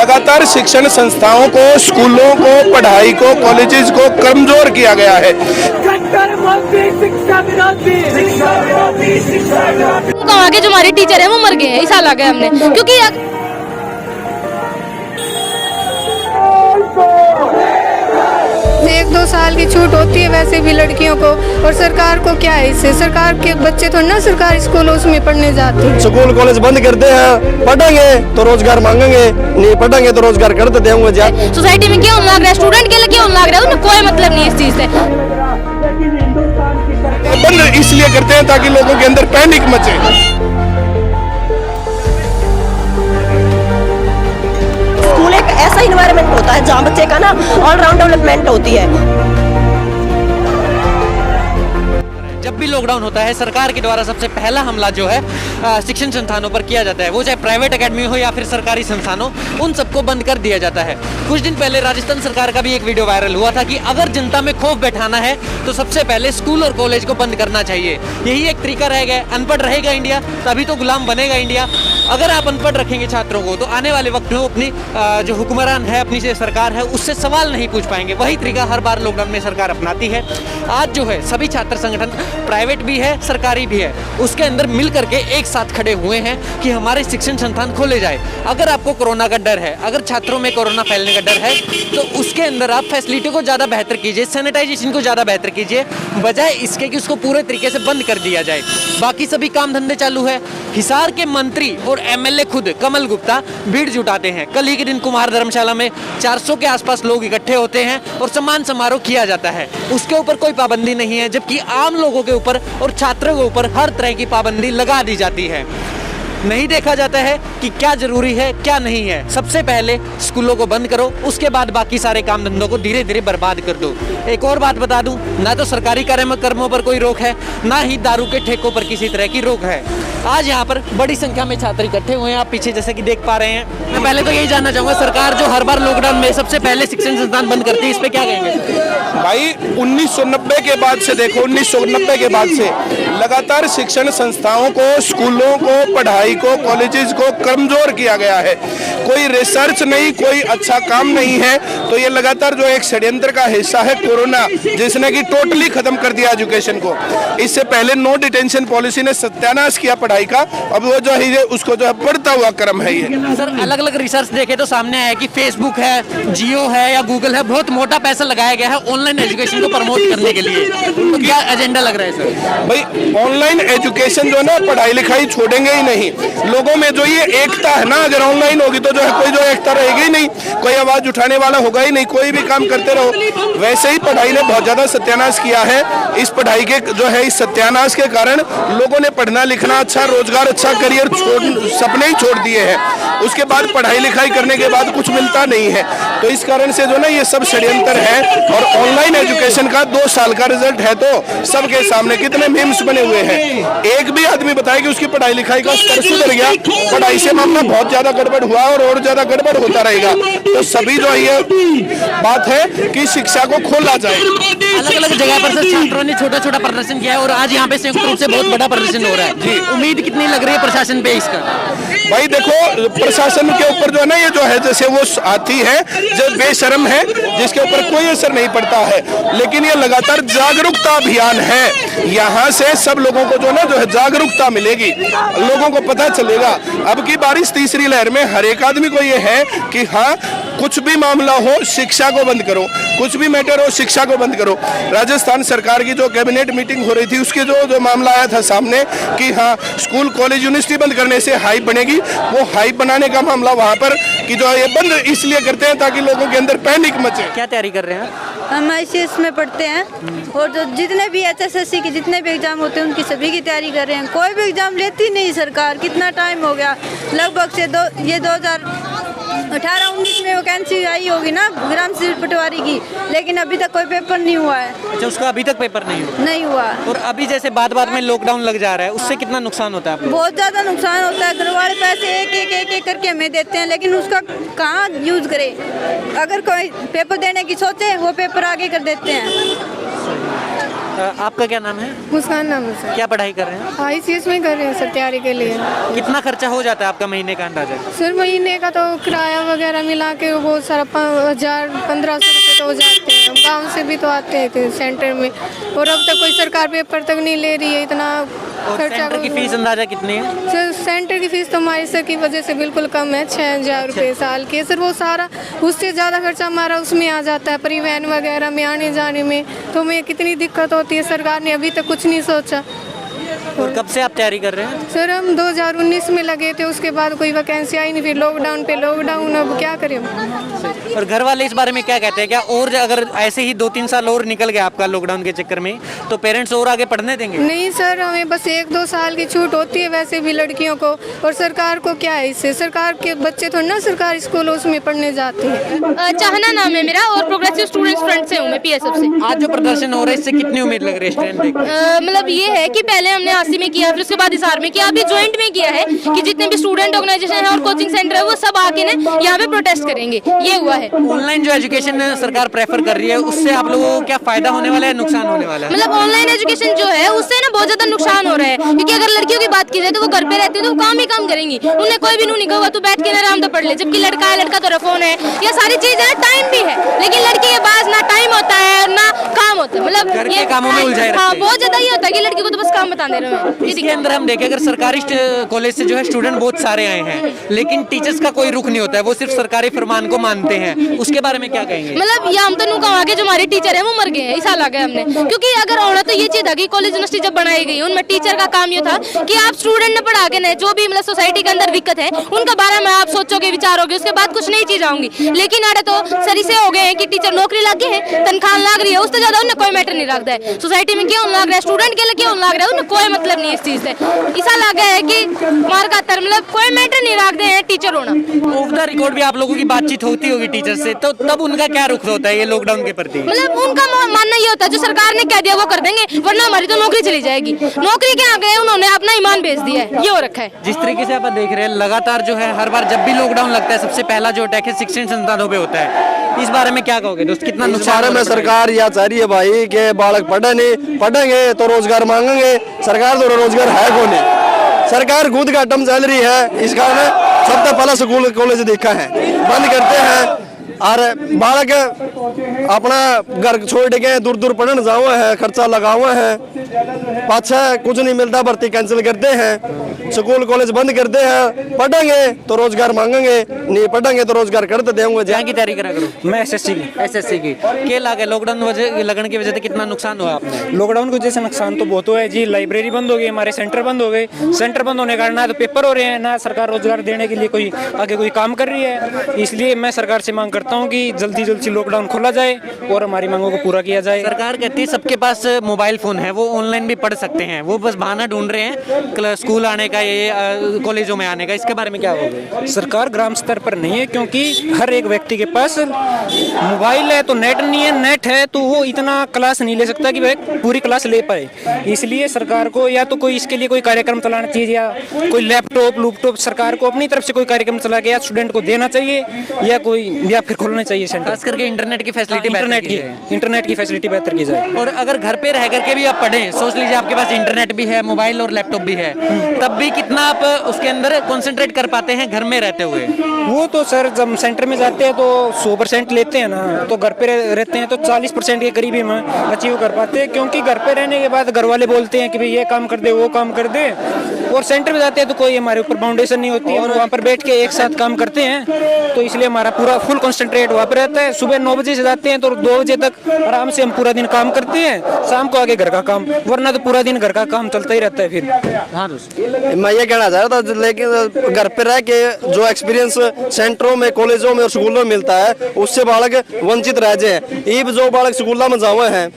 लगातार शिक्षण संस्थाओं को, स्कूलों को, पढ़ाई को, कॉलेजेस को कमजोर किया गया है। कहाँ के जो हमारे टीचर है वो मर गए, इस साल आ गए हमने, क्योंकि एक दो साल की छूट होती है वैसे भी लड़कियों को, और सरकार को क्या है इससे? सरकार के बच्चे तो ना सरकारी स्कूलों में पढ़ने जाते हैं। स्कूल कॉलेज बंद करते हैं, पढ़ेंगे तो रोजगार मांगेंगे, नहीं पढ़ेंगे तो रोजगार कर देते होंगे। सोसाइटी में क्यों लग रहा है, स्टूडेंट के लिए क्यों लग रहा है, उन्हें कोई मतलब नहीं इस चीज से। बंद इसलिए करते हैं ताकि लोगों के अंदर पैनिक मचे। स्कूल एक ऐसा इन्वायरमेंट होता है जहाँ बच्चे का ना ऑलराउंड डेवलपमेंट होती है। जब भी लॉकडाउन होता है, सरकार के द्वारा सबसे पहला हमला जो है शिक्षण संस्थानों पर किया जाता है, वो चाहे प्राइवेट एकेडमी हो या फिर सरकारी संस्थानों, उन सबको बंद कर दिया जाता है। कुछ दिन पहले राजस्थान सरकार का भी एक वीडियो वायरल हुआ था कि अगर जनता में खौफ बैठाना है तो सबसे पहले स्कूल और कॉलेज को बंद करना चाहिए। यही एक तरीका रह गया। अनपढ़ रहेगा इंडिया तभी तो गुलाम बनेगा इंडिया। अगर आप अनपढ़ रखेंगे छात्रों को तो आने वाले वक्त में अपनी जो हुक्मरान है, अपनी जो सरकार है, उससे सवाल नहीं पूछ पाएंगे। वही तरीका हर बार लॉकडाउन में सरकार अपनाती है। आज जो है सभी छात्र संगठन, प्राइवेट भी है, सरकारी भी है, उसके अंदर मिल करके एक साथ खड़े हुए हैं कि हमारे शिक्षण संस्थान खोले जाए। अगर आपको कोरोना का डर है, अगर छात्रों में कोरोना फैलने का डर है, तो उसके अंदर आप फैसिलिटी को ज़्यादा बेहतर कीजिए, सैनिटाइजेशन को ज़्यादा बेहतर कीजिए, बजाय इसके कि उसको पूरे तरीके से बंद कर दिया जाए। बाकी सभी काम धंधे चालू है। हिसार के मंत्री और एमएलए खुद कमल गुप्ता भीड़ जुटाते हैं। कल ही के दिन कुमार धर्मशाला में 400 के आसपास लोग इकट्ठे होते हैं और सम्मान समारोह किया जाता है। उसके ऊपर कोई पाबंदी नहीं है, जबकि आम लोगों के ऊपर और छात्रों के ऊपर हर तरह की पाबंदी लगा दी जाती है। नहीं देखा जाता है कि क्या जरूरी है क्या नहीं है। सबसे पहले स्कूलों को बंद करो, उसके बाद बाकी सारे काम धंधों को धीरे धीरे बर्बाद कर दो। एक और बात बता दूं, ना तो सरकारी कर्मों पर कोई रोक है, ना ही दारू के ठेकों पर किसी तरह की रोक है। आज यहाँ पर बड़ी संख्या में छात्र इकट्ठे हुए हैं, आप पीछे जैसे कि देख पा रहे हैं। मैं पहले तो यही जानना चाहूंगा, सरकार जो हर बार लॉकडाउन में सबसे पहले शिक्षण संस्थान बंद करती है, इस पे क्या कहेंगे? भाई 1990 के बाद से देखो, 1990 के बाद से लगातार शिक्षण संस्थाओं को, स्कूलों को, पढ़ाई को, कॉलेजेस को कमजोर किया गया है। कोई रिसर्च नहीं, कोई अच्छा काम नहीं है। तो ये लगातार जो एक षड्यंत्र का हिस्सा है कोरोना, जिसने कि टोटली खत्म कर दिया एजुकेशन को। इससे पहले नो डिटेंशन पॉलिसी ने सत्यानाश किया पढ़ाई का। अब वो जो है उसको जो है बढ़ता हुआ क्रम है ये। सर, अलग अलग रिसर्च देखे तो सामने आया कि फेसबुक है, जियो है या गूगल है, बहुत मोटा पैसा लगाया गया है ऑनलाइन एजुकेशन को प्रमोट करने के लिए। तो क्या एजेंडा लग रहा है सर? भाई ऑनलाइन एजुकेशन जो है ना, पढ़ाई लिखाई छोड़ेंगे ही नहीं। लोगों में जो ये एकता है ना, अगर ऑनलाइन होगी तो जो है कोई जो एकता रहेगी ही नहीं, कोई आवाज उठाने वाला होगा ही नहीं, कोई भी काम करते रहो। वैसे ही पढ़ाई ने बहुत ज्यादा सत्यानाश किया है। इस पढ़ाई के जो है इस सत्यानाश के कारण लोगों ने पढ़ना लिखना, अच्छा रोजगार, अच्छा करियर सपने ही छोड़ दिए हैं। उसके बाद पढ़ाई लिखाई करने के बाद कुछ मिलता नहीं है। तो इस कारण से जो ना ये सब षड्यंत्र है। और ऑनलाइन एजुकेशन का 2 साल का रिजल्ट है तो सबके सामने कितने मीम्स बने हुए हैं। एक भी आदमी बताए कि उसकी पढ़ाई लिखाई का स्तर सुधर गया। पढ़ाई से मामला बहुत ज्यादा गड़बड़ हुआ और ज्यादा गड़बड़ होता रहेगा। तो सभी जो ये बात है कि शिक्षा को खोला जाए। अलग अलग जगह पर सर छात्रों ने छोटा छोटा प्रदर्शन किया है और आज यहाँ पे संयुक्त रूप से बहुत बड़ा प्रदर्शन हो रहा है जी। उम्मीद कितनी लग रही है प्रशासन पे इसका? भाई देखो, प्रशासन के ऊपर जो है ना, ये जो है जैसे वो आती है जो बेशर्म है, जिसके ऊपर कोई असर नहीं पड़ता है। लेकिन ये लगातार जागरूकता अभियान है। यहाँ से सब लोगों को जो ना जो है जागरूकता मिलेगी, लोगों को पता चलेगा। अब की बारिश तीसरी लहर में हर एक आदमी को ये है कि हाँ, कुछ भी मामला हो शिक्षा को बंद करो, कुछ भी मैटर हो शिक्षा को बंद करो। राजस्थान सरकार की जो कैबिनेट मीटिंग हो रही थी, उसके जो मामला आया था सामने कि हाँ, स्कूल कॉलेज यूनिवर्सिटी बंद करने से हाइप बनेगी, वो हाइप बनाने का मामला वहाँ पर कि जो ये बंद इसलिए करते हैं ताकि लोगों के अंदर पैनिक मचे। क्या तैयारी कर रहे हैं? हम ICS में पढ़ते हैं और जो जितने भी HSSC के जितने भी एग्जाम होते हैं उनकी सभी की तैयारी कर रहे हैं। कोई भी एग्जाम लेती नहीं सरकार। कितना टाइम हो गया, लगभग से 2018-19 में वैकेंसी आई होगी ना ग्राम सेवक पटवारी की, लेकिन अभी तक कोई पेपर नहीं हुआ है। अच्छा, उसका अभी तक पेपर नहीं हुआ? और अभी जैसे बाद में लॉकडाउन लग जा रहा है, उससे कितना नुकसान होता है आपको? बहुत ज्यादा नुकसान होता है। घर वाले पैसे एक करके हमें देते हैं, लेकिन उसका कहाँ यूज करे। अगर कोई पेपर देने की सोचे, वो पेपर आगे कर देते हैं। आपका क्या नाम है? मुस्कान नाम है सर। क्या पढ़ाई कर रहे हैं? ICS में कर रहे हैं सर तैयारी के लिए। कितना खर्चा हो जाता है आपका महीने का अंदाजा? सर महीने का तो किराया वगैरह मिला के बहुत सारा 1000-1500 रुपये तो हो जाते हैं। गांव से भी तो आते हैं सेंटर में, और अब तक कोई सरकार पेपर तक नहीं ले रही है इतना और खर्चा। सेंटर की फीस अंदाजा कितनी है? सर सेंटर की फीस तो हमारी सर की वजह से बिल्कुल कम है, 6000 रुपये साल की। सर वो सारा उससे ज़्यादा खर्चा हमारा उसमें आ जाता है, परिवहन वगैरह में आने जाने में, तो हमें कितनी दिक्कत होती है। सरकार ने अभी तक कुछ नहीं सोचा। और कब से आप तैयारी कर रहे हैं? सर हम 2019 में लगे थे, उसके बाद कोई वैकेंसी आई नहीं, फिर लॉकडाउन पे लॉकडाउन, अब क्या करें। और घर वाले इस बारे में क्या कहते हैं? क्या और अगर ऐसे ही 2-3 साल और निकल गया आपका लॉकडाउन के चक्कर में, तो पेरेंट्स और आगे पढ़ने देंगे? नहीं सर, हमें बस 1-2 साल की छूट होती है वैसे भी लड़कियों को, और सरकार को क्या है इससे? सरकार के बच्चे थोड़ी ना सरकारी स्कूलों उसमें पढ़ने जाते हैं। चाहना नाम है मेरा और प्रोग्रेसिव स्टूडेंट्स फ्रंट से हूँ मैं, PSF से। आज जो प्रदर्शन हो रहा है इससे कितनी उम्मीद लग रही है स्टूडेंट देख? मतलब ये है कि पहले हमने आसी में किया, फिर उसके बाद हिसार में किया, अभी ज्वाइंट में किया है कि जितने भी स्टूडेंट ऑर्गेनाइजेशन है और कोचिंग सेंटर है वो सब आके ना यहाँ पे प्रोटेस्ट करेंगे, ये हुआ है। ऑनलाइन जो एजुकेशन सरकार प्रेफर कर रही है उससे आप लोगों को क्या फायदा होने वाला है, नुकसान होने वाला है? मतलब ऑनलाइन एजुकेशन जो है उससे ना बहुत ज्यादा नुकसान हो रहा है, क्योंकि अगर लड़कियों की बात की जाए तो वो घर पे रहती है तो वो काम ही काम करेंगी, उन्हें कोई भी नहीं कहोगा तो बैठ के आराम से पढ़ ले। जबकि लड़का है, लड़का तो फोन है, ये सारी चीज है, टाइम भी है, लेकिन लड़की के पास ना टाइम होता है ना काम होता है। मतलब घर के कामों में उलझाए रहते हैं। हाँ, बहुत ज्यादा ये होता है कि लड़की को तो बस काम बता दे रहे हैं। इसके अंदर हम देखें अगर सरकारी कॉलेज से जो है स्टूडेंट बहुत सारे आए हैं, लेकिन टीचर्स का कोई रुख नहीं होता है, वो सिर्फ सरकारी फरमान को मानते हैं, उसके बारे में क्या कहेंगे? मतलब ये हम तो नु कहा के जो हमारे टीचर है वो मर गए हैं, इस साल आ गए हमने, क्योंकि अगर होना तो ये चीज था कि कॉलेज यूनिवर्सिटी जब बनाई गई उनमें टीचर का काम ये था कि आप स्टूडेंट ने पढ़ा के नहीं, जो भी मतलब सोसाइटी के अंदर दिक्कत है उनका बारे में आप सोचोगे, विचारोगे, उसके बाद कुछ नई चीज आऊंगी। लेकिन अरे तो सरी से हो गए हैं कि टीचर नौकरी लग गए हैं, तनख्वाह लग रही है, उससे ज्यादा उन्हें कोई मैटर नहीं रखता है। सोसाइटी में क्यों लग रहा है, स्टूडेंट के लिए क्यों लग रहा है, उन्हें कोई मतलब नहीं इस चीज से। ऐसा लग गया है कि मार का मतलब कोई मैटर नहीं रखते हैं टीचर होना। ऑफ द रिकॉर्ड भी आप लोगों की बातचीत होती होगी टीचर से, तो तब उनका क्या रुख होता है ये लॉकडाउन के प्रति? मतलब उनका मानना ये होता है जो सरकार ने कह दिया वो कर देंगे, वरना हमारी तो नौकरी चली जाएगी। नौकरी के आगे उन्होंने अपना ईमान बेच दिया है, ये हो रखा है। जिस तरीके से आप देख रहे हैं लगातार जो है हर बार जब भी लॉकडाउन लगता है सबसे पहला जो अटैक है शिक्षण संस्थानों पे होता है, इस बारे में क्या कहोगे दोस्त? कितना इस नुकसान बारे में सरकार यह चाह रही है भाई कि बालक पढ़े नहीं, पढ़ेंगे तो रोजगार मांगेंगे, सरकार तो रोजगार है कौन नहीं। सरकार खुद का टम चल रही है, इस कारण सबसे पहला स्कूल कॉलेज देखा है बंद करते हैं, और बालक अपना घर छोड़ के दूर दूर पढ़ने जाओ है, खर्चा लगाओ है, पाछा कुछ नहीं मिलता, भर्ती कैंसिल करते हैं, स्कूल कॉलेज बंद करते हैं। पढ़ेंगे तो रोजगार मांगेंगे, नहीं पढ़ेंगे तो रोजगार करते देंगे। क्या की तैयारी करा करो? मैं SSC की। क्या लागे लॉकडाउन लगने की वजह से कितना नुकसान हुआ आपने? लॉकडाउन की वजह से नुकसान तो बहुत हुआ है जी। लाइब्रेरी बंद हो गई, हमारे सेंटर बंद हो गए। सेंटर बंद होने के कारण ना तो पेपर हो रहे हैं, ना सरकार रोजगार देने के लिए कोई आगे कोई काम कर रही है। इसलिए मैं सरकार से मांग करता हूँ कि जल्दी जल्दी लॉकडाउन खोला जाए और हमारी मांगों को पूरा किया जाए। सरकार कहती है सबके पास मोबाइल फोन है, वो ऑनलाइन भी पढ़ सकते हैं, वो बस बहाना ढूंढ रहे हैं स्कूल आने का, ये कॉलेजों में आने का। इसके बारे में क्या होगा? सरकार ग्राम स्तर पर नहीं है, क्योंकि हर एक व्यक्ति के पास मोबाइल है तो नेट नहीं है, नेट है तो वो इतना क्लास नहीं ले सकता कि वह पूरी क्लास ले पाए। इसलिए सरकार को या तो कोई इसके लिए कोई कार्यक्रम चलाना चाहिए, या कोई लैपटॉप सरकार को अपनी तरफ से कोई कार्यक्रम चला के या स्टूडेंट को देना चाहिए, या फिर खोलना चाहिए सेंटर। खास करके इंटरनेट की फैसिलिटी, इंटरनेट की फैसिलिटी बेहतर की जाए। और अगर घर पे रह करके भी आप पढ़ें, सोच लीजिए आपके पास इंटरनेट भी है, मोबाइल और लैपटॉप भी है, तब भी कितना आप उसके अंदर कंसंट्रेट कर पाते हैं घर में रहते हुए? वो तो सर जब सेंटर में जाते हैं तो 100% लेते हैं ना, तो घर पे रहते हैं तो 40% के करीब ही हम अचीव कर पाते हैं। क्योंकि घर पे रहने के बाद घर वाले बोलते हैं कि भाई ये काम कर दे, वो काम कर दे, और सेंटर में जाते हैं तो कोई हमारे ऊपर बाउंडेशन नहीं होती है, और वहाँ पर बैठ के एक साथ काम करते हैं, तो इसलिए हमारा पूरा फुल कंसंट्रेट वहाँ पर रहता है। सुबह 9 बजे से जाते हैं तो 2 बजे तक आराम से हम पूरा दिन काम करते हैं, शाम को आगे घर का काम, वरना तो पूरा दिन घर का काम चलता ही रहता है। फिर हाँ दोस्त, मैं ये कहना चाह रहा था, लेकिन घर पे रह के जो एक्सपीरियंस सेंटरों में, कॉलेजों में और स्कूलों में मिलता है, उससे बालक वंचित रह जाए। इब जो बालक स्कूलों में जावे हैं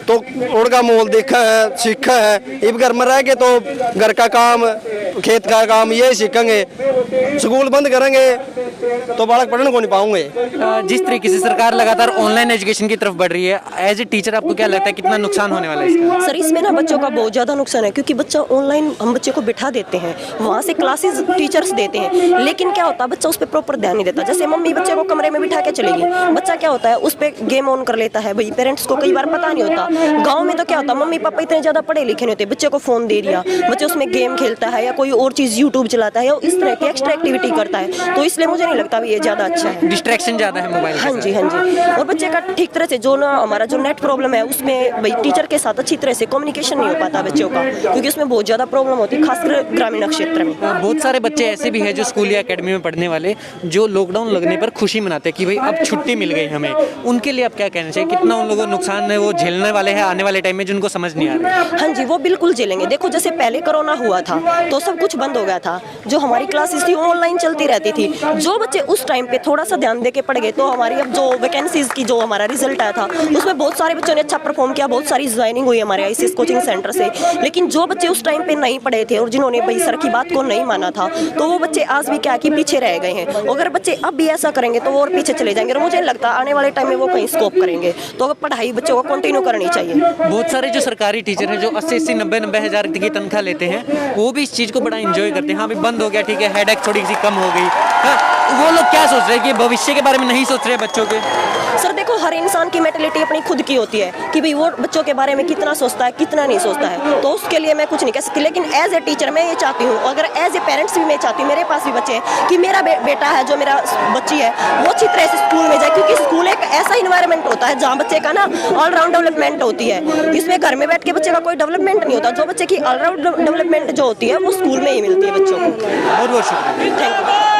तो उनका माहौल देखा है, सीखा है, इब घर में रह के तो घर का काम, खेत का काम ये सीखेंगे। स्कूल बंद करेंगे तो बालक पढ़ने को नहीं पाऊंगे। जिस तरीके से सरकार लगातार ऑनलाइन एजुकेशन की तरफ बढ़ रही है, एज ए टीचर आपको क्या लगता है कितना नुकसान होने वाला है इसका? सर इसमें ना बच्चों का बहुत ज़्यादा नुकसान है, क्योंकि बच्चा ऑनलाइन हम बच्चे को बिठा देते हैं, वहाँ से क्लासेस टीचर्स देते हैं, लेकिन क्या होता है बच्चा उस पर प्रॉपर ध्यान नहीं देता। जैसे मम्मी बच्चे को कमरे में बिठा के चलेगी, बच्चा क्या होता है उस पर गेम ऑन कर लेता है। भाई पेरेंट्स को कई बार पता नहीं होता। गाँव में तो क्या होता है मम्मी पापा इतने ज़्यादा पढ़े लिखे नहीं होते, बच्चे को फ़ोन दे दिया, बच्चे उसमें गेम खेलता है या कोई और चीज़ यूट्यूब चलाता है या इस तरह की एक्स्ट्रा एक्टिविटी करता है, तो इसलिए मुझे नहीं लगता ये ज़्यादा अच्छा है। डिस्ट्रैक्शन ज़्यादा है मोबाइल। हाँ जी, हाँ जी। और बच्चे का ठीक तरह से जो ना हमारा जो नेट प्रॉब्लम है उसमें भाई टीचर के साथ अच्छी तरह से कम्युनिकेशन नहीं हो पाता बच्चों का, क्योंकि उसमें बहुत ज़्यादा प्रॉब्लम होती है, खासकर ग्रामीण क्षेत्र में। बहुत सारे बच्चे ऐसे भी हैं जो स्कूल या एकेडमी में पढ़ने वाले जो लॉकडाउन लगने पर खुशी मनाते हैं कि भाई अब छुट्टी मिल गई हमें, उनके लिए आप क्या कहना चाहिए? कितना उन लोगों को नुकसान है वो झेलने वाले हैं आने वाले टाइम में जिनको समझ नहीं आ रहा है? हाँ जी, वो बिल्कुल झेलेंगे। देखो जैसे पहले कोरोना हुआ था तो सब कुछ बंद हो गया था, जो हमारी क्लासेस थी ऑनलाइन चलती रहती थी। जो बच्चे उस टाइम पे थोड़ा सा ध्यान दे के पढ़ गए तो हमारी अब जो वैकेंसीज की जो हमारा रिजल्ट आया था उसमें बहुत सारे बच्चों ने अच्छा परफॉर्म किया, बहुत सारी ज्वाइनिंग हुई हमारे आईसीएस कोचिंग सेंटर से। लेकिन जो बच्चे उस टाइम पे नहीं पढ़े थे और जिन्होंने भाई सर की बात को नहीं माना था, तो वो बच्चे आज भी क्या कि पीछे रह गए हैं। अगर बच्चे अब भी ऐसा करेंगे तो वो और पीछे चले जाएंगे, और मुझे लगता है आने वाले टाइम में वो कहीं स्कोप करेंगे। तो पढ़ाई बच्चों को कंटिन्यू करनी चाहिए। बहुत सारे जो सरकारी टीचर हैं जो 80-80, 90-90 हज़ार की तनख्वाह लेते हैं, वो भी इस चीज़ को बड़ा एंजॉय करते हैं। हाँ भाई बंद हो गया ठीक है, हेडेक थोड़ी सी कम हो गई। हाँ, वो लोग क्या सोच रहे हैं कि भविष्य के बारे में नहीं सोच रहे बच्चों के? सर देखो हर इंसान की मेंटालिटी अपनी खुद की होती है कि भाई वो बच्चों के बारे में कितना सोचता है कितना नहीं सोचता है, तो उसके लिए मैं कुछ नहीं कह सकती। लेकिन एज ए टीचर मैं ये चाहती हूँ, अगर एज ए पेरेंट्स भी मैं चाहती हूँ, मेरे पास भी बच्चे हैं, कि मेरा बेटा है जो मेरा बच्ची है वो अच्छी तरह से स्कूल में जाए, क्योंकि स्कूल एक ऐसा इन्वायरमेंट होता है जहाँ बच्चे का ना ऑलराउंड डेवलपमेंट होती है। इसमें घर में बैठ के बच्चे का कोई डेवलपमेंट नहीं होता, जो बच्चे की ऑलराउंड डेवलपमेंट जो होती है वो स्कूल में ही मिलती है बच्चों को। बहुत बहुत शुक्रिया। Thank you.